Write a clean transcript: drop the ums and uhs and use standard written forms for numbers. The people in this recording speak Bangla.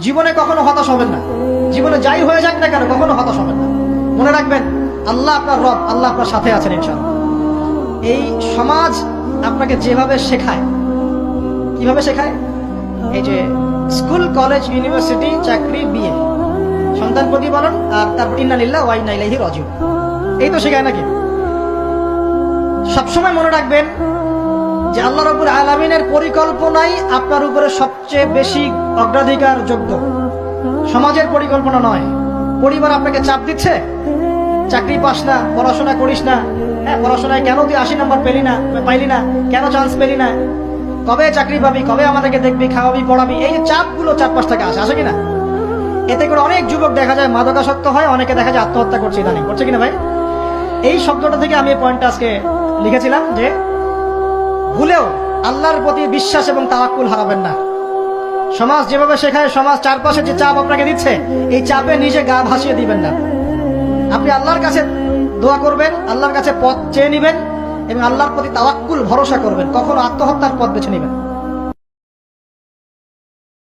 জীবনে কখনো হতাশ হবেন না। জীবনে যাই হয়ে যাক না কেন কখনো হতাশ হবেন না। মনে রাখবেন আল্লাহ আপনার রব, আল্লাহ আপনার সাথে আছেন ইনশাআল্লাহ। এই সমাজ আপনাকে যেভাবে শেখায়, কিভাবে শেখায়, এই যে স্কুল, কলেজ, ইউনিভার্সিটি, চাকরি, বিয়ে, সন্তান প্রতিপালন, আর তারপর ইন্না লিল্লাহি ওয়া ইন্না ইলাইহি রাজিউন, এই তো শেখায় নাকি? সবসময় মনে রাখবেন যে আল্লাহ রাব্বুল আলামিনের পরিকল্পনাই আপনার উপরে সবচেয়ে বেশি অগ্রাধিকার যোগ্য, সমাজের পরিকল্পনা নয়। পরিবার আপনাকে চাপ দিচ্ছে, চাকরি পাস না, পড়াশোনা করিস না, পড়াশোনায় কেন তুই 80 নম্বর পাইলি না, কেন চান্স পেলি না, কবে চাকরি পাবি, কবে আমাদেরকে দেখবি, খাওয়াবি, পড়াবি, এই চাপগুলো চারপাশ থেকে আসে কিনা? এতে করে অনেক যুবক দেখা যায় মাদকাসক্ত হয়, অনেকে দেখা যায় আত্মহত্যা করছে, ইদানিং করছে কিনা ভাই? এই শব্দটা থেকে আমি এই পয়েন্টটা আজকে লিখেছিলাম যে ভুলেও আল্লাহর প্রতি বিশ্বাস এবং তাওয়াক্কুল হারাবেন না। সমাজ যেভাবে শেখায়, সমাজ চারপাশে যে চাপ আপনাকে দিচ্ছে, এই চাপে নিজে গা ভাসিয়ে দিবেন না। আপনি আল্লাহর কাছে দোয়া করবেন, আল্লাহর কাছে পথ চেয়ে নিবেন এবং আল্লাহর প্রতি তাওয়াক্কুল ভরসা করবেন, কখনো আত্মহত্যার পথ বেছে নিবেন।